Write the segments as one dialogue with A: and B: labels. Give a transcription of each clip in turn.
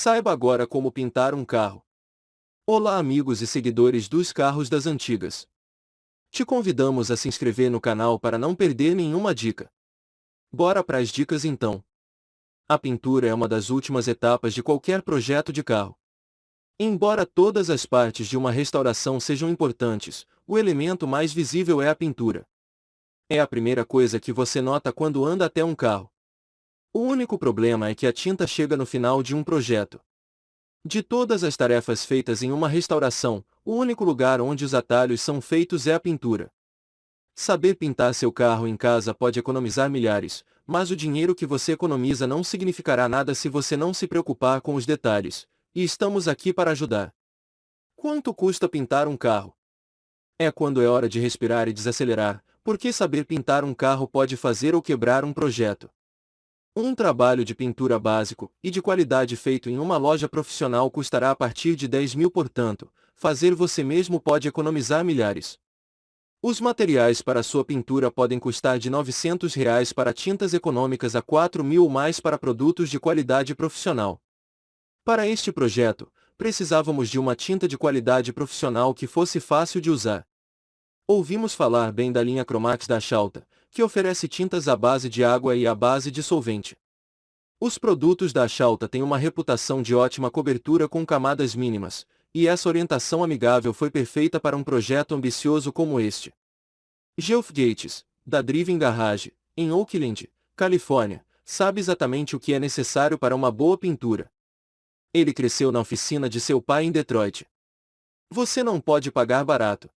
A: Saiba agora como pintar um carro. Olá, amigos e seguidores dos carros das antigas. Te convidamos a se inscrever no canal para não perder nenhuma dica. Bora para as dicas então. A pintura é uma das últimas etapas de qualquer projeto de carro. Embora todas as partes de uma restauração sejam importantes, o elemento mais visível é a pintura. É a primeira coisa que você nota quando anda até um carro. O único problema é que a tinta chega no final de um projeto. De todas as tarefas feitas em uma restauração, o único lugar onde os atalhos são feitos é a pintura. Saber pintar seu carro em casa pode economizar milhares, mas o dinheiro que você economiza não significará nada se você não se preocupar com os detalhes, e estamos aqui para ajudar. Quanto custa pintar um carro? É quando é hora de respirar e desacelerar, porque saber pintar um carro pode fazer ou quebrar um projeto. Um trabalho de pintura básico e de qualidade feito em uma loja profissional custará a partir de 10 mil, portanto, fazer você mesmo pode economizar milhares. Os materiais para sua pintura podem custar de R$ 900 para tintas econômicas a 4 mil ou mais para produtos de qualidade profissional. Para este projeto, precisávamos de uma tinta de qualidade profissional que fosse fácil de usar. Ouvimos falar bem da linha Cromax da Axalta, que oferece tintas à base de água e à base de solvente. Os produtos da Axalta têm uma reputação de ótima cobertura com camadas mínimas, e essa orientação amigável foi perfeita para um projeto ambicioso como este. Geoff Gates, da Driving Garage, em Oakland, Califórnia, sabe exatamente o que é necessário para uma boa pintura. Ele cresceu na oficina de seu pai em Detroit. Você não pode pagar barato.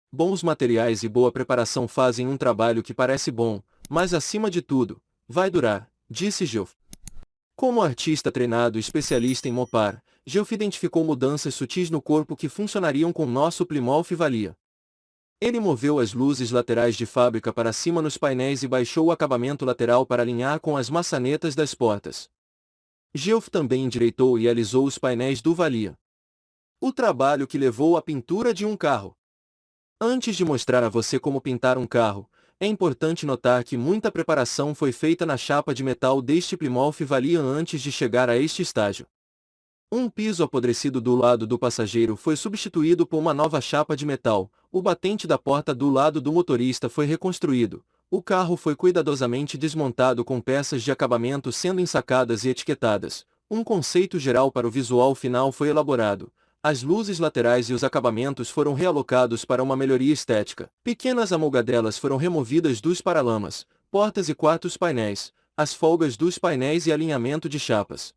A: Bons materiais e boa preparação fazem um trabalho que parece bom, mas acima de tudo, vai durar, disse Geoff. Como artista treinado e especialista em mopar, Geoff identificou mudanças sutis no corpo que funcionariam com nosso Plymouth Valia. Ele moveu as luzes laterais de fábrica para cima nos painéis e baixou o acabamento lateral para alinhar com as maçanetas das portas. Geoff também endireitou e alisou os painéis do Valia. O trabalho que levou à pintura de um carro. Antes de mostrar a você como pintar um carro, é importante notar que muita preparação foi feita na chapa de metal deste Plymouth Valia antes de chegar a este estágio. Um piso apodrecido do lado do passageiro foi substituído por uma nova chapa de metal, o batente da porta do lado do motorista foi reconstruído, o carro foi cuidadosamente desmontado com peças de acabamento sendo ensacadas e etiquetadas, um conceito geral para o visual final foi elaborado. As luzes laterais e os acabamentos foram realocados para uma melhoria estética. Pequenas amolgadelas foram removidas dos paralamas, portas e quartos painéis, as folgas dos painéis e alinhamento de chapas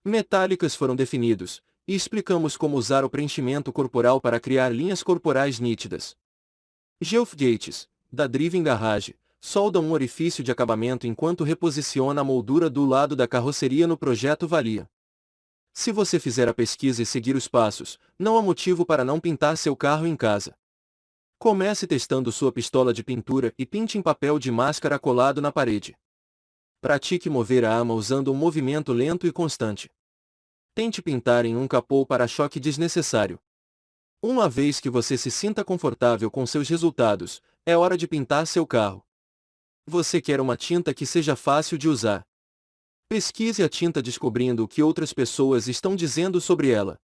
A: metálicas foram definidos, e explicamos como usar o preenchimento corporal para criar linhas corporais nítidas. Geoff Gates, da Driving Garage, solda um orifício de acabamento enquanto reposiciona a moldura do lado da carroceria no projeto Valia. Se você fizer a pesquisa e seguir os passos, não há motivo para não pintar seu carro em casa. Comece testando sua pistola de pintura e pinte em papel de máscara colado na parede. Pratique mover a arma usando um movimento lento e constante. Tente pintar em um capô para-choque desnecessário. Uma vez que você se sinta confortável com seus resultados, é hora de pintar seu carro. Você quer uma tinta que seja fácil de usar. Pesquise a tinta descobrindo o que outras pessoas estão dizendo sobre ela.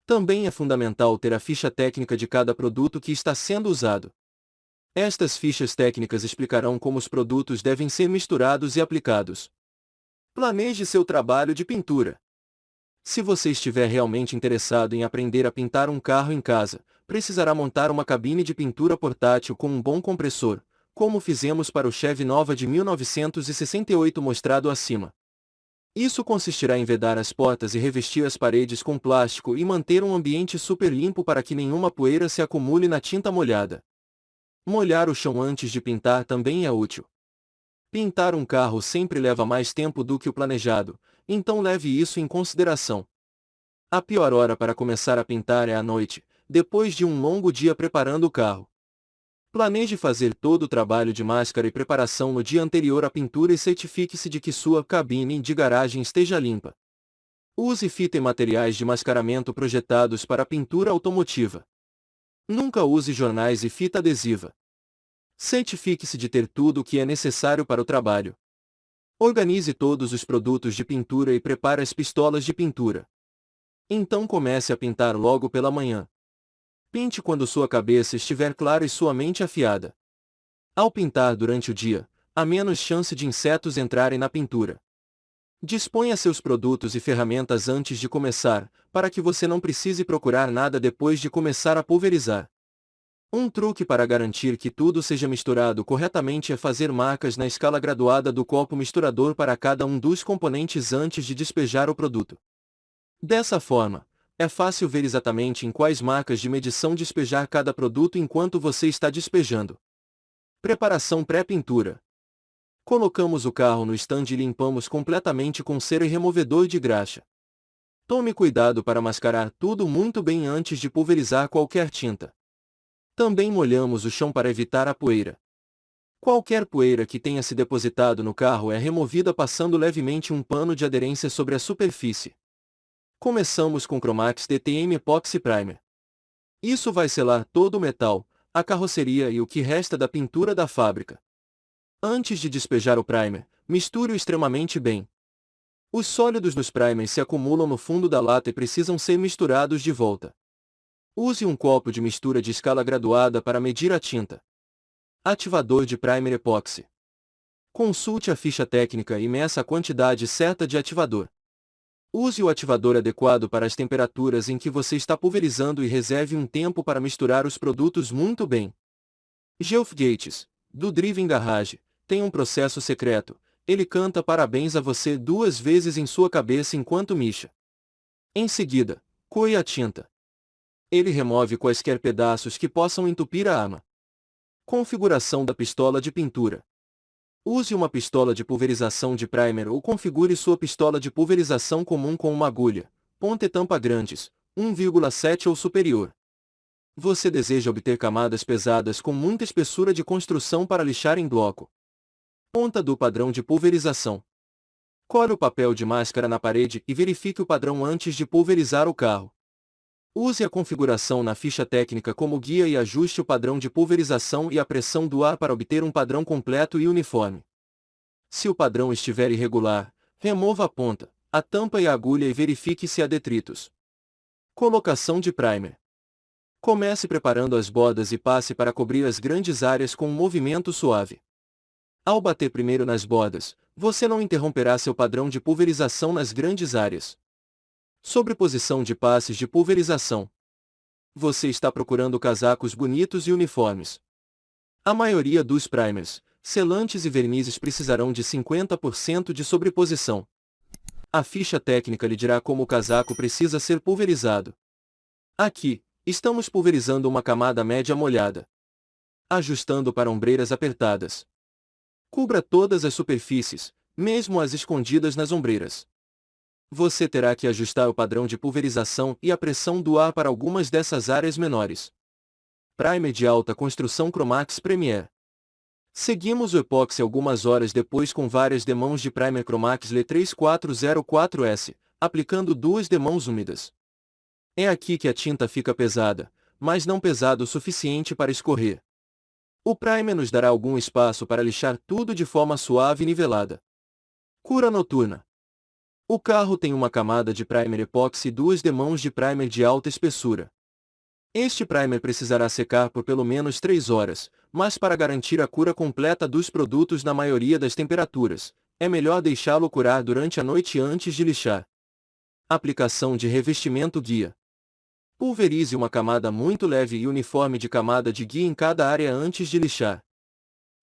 A: Também é fundamental ter a ficha técnica de cada produto que está sendo usado. Estas fichas técnicas explicarão como os produtos devem ser misturados e aplicados. Planeje seu trabalho de pintura. Se você estiver realmente interessado em aprender a pintar um carro em casa, precisará montar uma cabine de pintura portátil com um bom compressor, como fizemos para o Chevy Nova de 1968 mostrado acima. Isso consistirá em vedar as portas e revestir as paredes com plástico e manter um ambiente super limpo para que nenhuma poeira se acumule na tinta molhada. Molhar o chão antes de pintar também é útil. Pintar um carro sempre leva mais tempo do que o planejado, então leve isso em consideração. A pior hora para começar a pintar é à noite, depois de um longo dia preparando o carro. Planeje fazer todo o trabalho de máscara e preparação no dia anterior à pintura e certifique-se de que sua cabine de garagem esteja limpa. Use fita e materiais de mascaramento projetados para a pintura automotiva. Nunca use jornais e fita adesiva. Certifique-se de ter tudo o que é necessário para o trabalho. Organize todos os produtos de pintura e prepare as pistolas de pintura. Então comece a pintar logo pela manhã. Pinte quando sua cabeça estiver clara e sua mente afiada. Ao pintar durante o dia, há menos chance de insetos entrarem na pintura. Disponha seus produtos e ferramentas antes de começar, para que você não precise procurar nada depois de começar a pulverizar. Um truque para garantir que tudo seja misturado corretamente é fazer marcas na escala graduada do copo misturador para cada um dos componentes antes de despejar o produto. Dessa forma, é fácil ver exatamente em quais marcas de medição despejar cada produto enquanto você está despejando. Preparação pré-pintura. Colocamos o carro no estande e limpamos completamente com cera e removedor de graxa. Tome cuidado para mascarar tudo muito bem antes de pulverizar qualquer tinta. Também molhamos o chão para evitar a poeira. Qualquer poeira que tenha se depositado no carro é removida passando levemente um pano de aderência sobre a superfície. Começamos com Cromax DTM Epoxy Primer. Isso vai selar todo o metal, a carroceria e o que resta da pintura da fábrica. Antes de despejar o primer, misture-o extremamente bem. Os sólidos dos primers se acumulam no fundo da lata e precisam ser misturados de volta. Use um copo de mistura de escala graduada para medir a tinta. Ativador de primer epóxi. Consulte a ficha técnica e meça a quantidade certa de ativador. Use o ativador adequado para as temperaturas em que você está pulverizando e reserve um tempo para misturar os produtos muito bem. Geoff Gates, do Driven Garage, tem um processo secreto. Ele canta parabéns a você 2 vezes em sua cabeça enquanto mixa. Em seguida, coe a tinta. Ele remove quaisquer pedaços que possam entupir a arma. Configuração da pistola de pintura. Use uma pistola de pulverização de primer ou configure sua pistola de pulverização comum com uma agulha, ponta e tampa grandes, 1,7 ou superior. Você deseja obter camadas pesadas com muita espessura de construção para lixar em bloco. Ponta do padrão de pulverização. Cole o papel de máscara na parede e verifique o padrão antes de pulverizar o carro. Use a configuração na ficha técnica como guia e ajuste o padrão de pulverização e a pressão do ar para obter um padrão completo e uniforme. Se o padrão estiver irregular, remova a ponta, a tampa e a agulha e verifique se há detritos. Colocação de primer. Comece preparando as bordas e passe para cobrir as grandes áreas com um movimento suave. Ao bater primeiro nas bordas, você não interromperá seu padrão de pulverização nas grandes áreas. Sobreposição de passes de pulverização. Você está procurando casacos bonitos e uniformes. A maioria dos primers, selantes e vernizes precisarão de 50% de sobreposição. A ficha técnica lhe dirá como o casaco precisa ser pulverizado. Aqui, estamos pulverizando uma camada média molhada. Ajustando para ombreiras apertadas. Cubra todas as superfícies, mesmo as escondidas nas ombreiras. Você terá que ajustar o padrão de pulverização e a pressão do ar para algumas dessas áreas menores. Primer de alta construção Cromax Premier. Seguimos o epóxi algumas horas depois com várias demãos de primer Cromax L3404S, aplicando 2 demãos úmidas. É aqui que a tinta fica pesada, mas não pesado o suficiente para escorrer. O primer nos dará algum espaço para lixar tudo de forma suave e nivelada. Cura noturna. O carro tem uma camada de primer epóxi e 2 demãos de primer de alta espessura. Este primer precisará secar por pelo menos 3 horas, mas para garantir a cura completa dos produtos na maioria das temperaturas, é melhor deixá-lo curar durante a noite antes de lixar. Aplicação de revestimento guia. Pulverize uma camada muito leve e uniforme de camada de guia em cada área antes de lixar.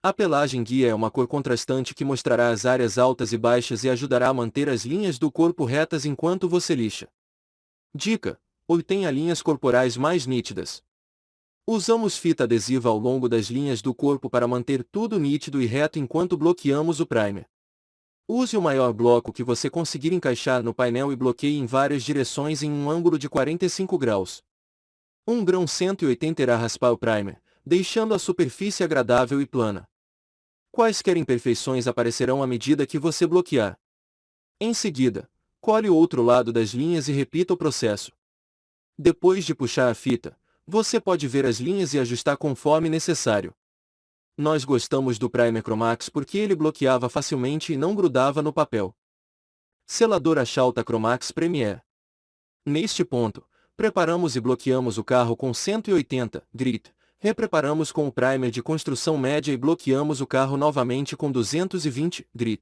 A: A pelagem guia é uma cor contrastante que mostrará as áreas altas e baixas e ajudará a manter as linhas do corpo retas enquanto você lixa. Dica: obtenha linhas corporais mais nítidas. Usamos fita adesiva ao longo das linhas do corpo para manter tudo nítido e reto enquanto bloqueamos o primer. Use o maior bloco que você conseguir encaixar no painel e bloqueie em várias direções em um ângulo de 45 graus. Um grão 180 irá raspar o primer, deixando a superfície agradável e plana. Quaisquer imperfeições aparecerão à medida que você bloquear. Em seguida, cole o outro lado das linhas e repita o processo. Depois de puxar a fita, você pode ver as linhas e ajustar conforme necessário. Nós gostamos do Primer Cromax porque ele bloqueava facilmente e não grudava no papel. Selador Axalta Cromax Premier. Neste ponto, preparamos e bloqueamos o carro com 180 grit. Repreparamos com o primer de construção média e bloqueamos o carro novamente com 220 grit.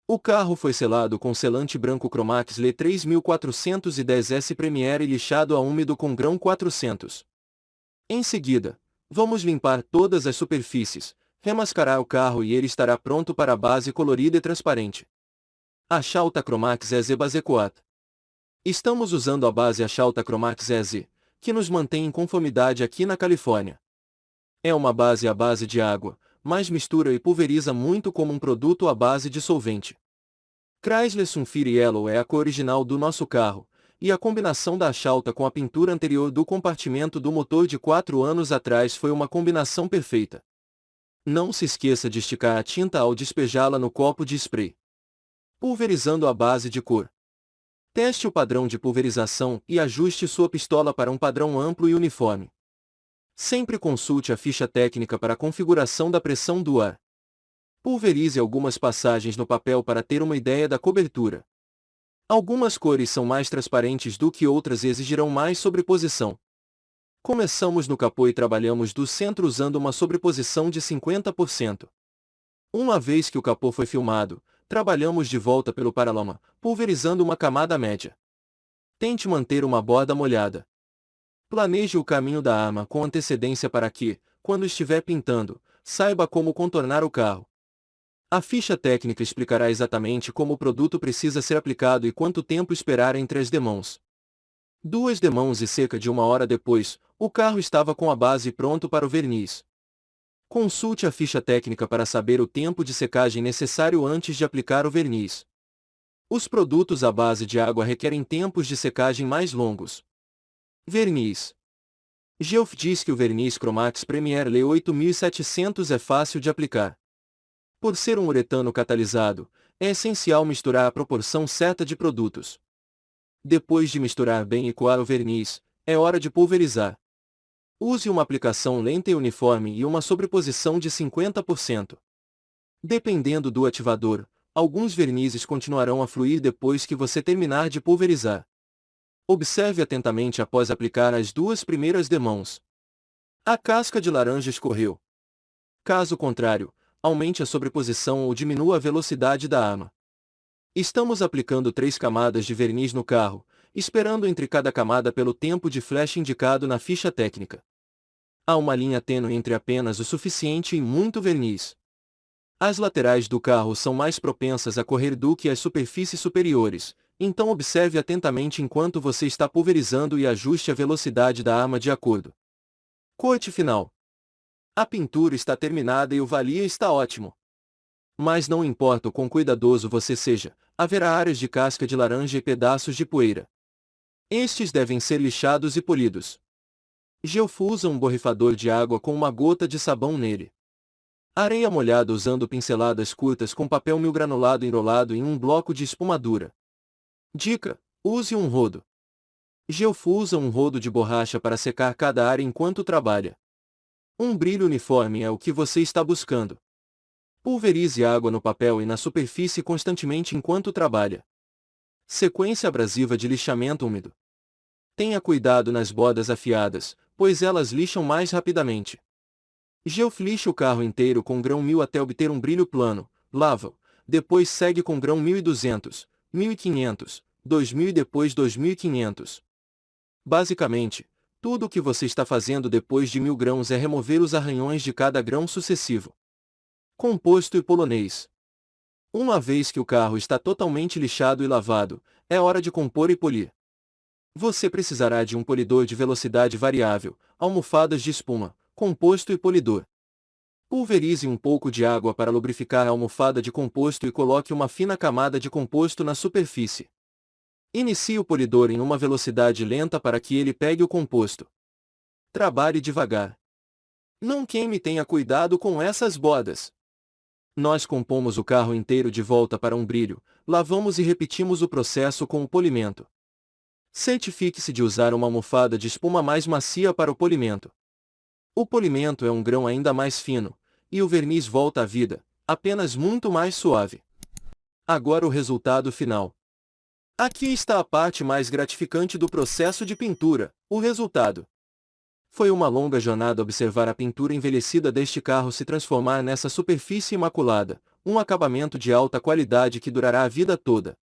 A: O carro foi selado com selante branco Cromax Le 3410S Premier e lixado a úmido com grão 400. Em seguida, vamos limpar todas as superfícies, remascarar o carro e ele estará pronto para a base colorida e transparente. Axalta Cromax EZ Base Coat. Estamos usando a base Axalta Cromax EZ, que nos mantém em conformidade aqui na Califórnia. É uma base à base de água, mas mistura e pulveriza muito como um produto à base de solvente. Chrysler Sunfire Yellow é a cor original do nosso carro, e a combinação da Axalta com a pintura anterior do compartimento do motor de 4 anos atrás foi uma combinação perfeita. Não se esqueça de esticar a tinta ao despejá-la no copo de spray. Pulverizando a base de cor. Teste o padrão de pulverização e ajuste sua pistola para um padrão amplo e uniforme. Sempre consulte a ficha técnica para a configuração da pressão do ar. Pulverize algumas passagens no papel para ter uma ideia da cobertura. Algumas cores são mais transparentes do que outras e exigirão mais sobreposição. Começamos no capô e trabalhamos do centro usando uma sobreposição de 50%. Uma vez que o capô foi filmado, trabalhamos de volta pelo paralama, pulverizando uma camada média. Tente manter uma borda molhada. Planeje o caminho da arma com antecedência para que, quando estiver pintando, saiba como contornar o carro. A ficha técnica explicará exatamente como o produto precisa ser aplicado e quanto tempo esperar entre as demãos. 2 demãos e cerca de 1 hora depois, o carro estava com a base pronto para o verniz. Consulte a ficha técnica para saber o tempo de secagem necessário antes de aplicar o verniz. Os produtos à base de água requerem tempos de secagem mais longos. Verniz. Geoff diz que o verniz Cromax Premier Le 8700 é fácil de aplicar. Por ser um uretano catalisado, é essencial misturar a proporção certa de produtos. Depois de misturar bem e coar o verniz, é hora de pulverizar. Use uma aplicação lenta e uniforme e uma sobreposição de 50%. Dependendo do ativador, alguns vernizes continuarão a fluir depois que você terminar de pulverizar. Observe atentamente após aplicar as 2 primeiras demãos. A casca de laranja escorreu. Caso contrário, aumente a sobreposição ou diminua a velocidade da arma. Estamos aplicando 3 camadas de verniz no carro, esperando entre cada camada pelo tempo de flash indicado na ficha técnica. Há uma linha tênue entre apenas o suficiente e muito verniz. As laterais do carro são mais propensas a correr do que as superfícies superiores, então observe atentamente enquanto você está pulverizando e ajuste a velocidade da arma de acordo. Corte final. A pintura está terminada e o valia está ótimo. Mas não importa o quão cuidadoso você seja, haverá áreas de casca de laranja e pedaços de poeira. Estes devem ser lixados e polidos. Geoff usa um borrifador de água com uma gota de sabão nele. Areia molhada usando pinceladas curtas com papel mil granulado enrolado em um bloco de espumadura. Dica: use um rodo. Geoff usa um rodo de borracha para secar cada área enquanto trabalha. Um brilho uniforme é o que você está buscando. Pulverize água no papel e na superfície constantemente enquanto trabalha. Sequência abrasiva de lixamento úmido. Tenha cuidado nas bordas afiadas, pois elas lixam mais rapidamente. Geoff lixa o carro inteiro com grão 1000 até obter um brilho plano, lava-o, depois segue com grão 1200, 1500, 2000 e depois 2500. Basicamente, tudo o que você está fazendo depois de 1000 grãos é remover os arranhões de cada grão sucessivo. Composto e polonês. Uma vez que o carro está totalmente lixado e lavado, é hora de compor e polir. Você precisará de um polidor de velocidade variável, almofadas de espuma, composto e polidor. Pulverize um pouco de água para lubrificar a almofada de composto e coloque uma fina camada de composto na superfície. Inicie o polidor em uma velocidade lenta para que ele pegue o composto. Trabalhe devagar. Não queime e tenha cuidado com essas bordas. Nós compomos o carro inteiro de volta para um brilho, lavamos e repetimos o processo com o polimento. Certifique-se de usar uma almofada de espuma mais macia para o polimento. O polimento é um grão ainda mais fino, e o verniz volta à vida, apenas muito mais suave. Agora o resultado final. Aqui está a parte mais gratificante do processo de pintura, o resultado. Foi uma longa jornada observar a pintura envelhecida deste carro se transformar nessa superfície imaculada, um acabamento de alta qualidade que durará a vida toda.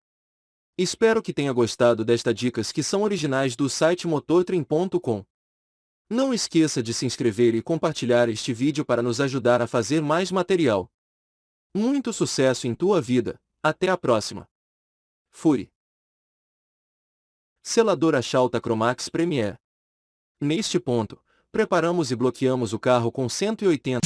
A: Espero que tenha gostado destas dicas que são originais do site motortrim.com. Não esqueça de se inscrever e compartilhar este vídeo para nos ajudar a fazer mais material. Muito sucesso em tua vida, até a próxima. Furi. Seladora Axalta Cromax Premier. Neste ponto, preparamos e bloqueamos o carro com 180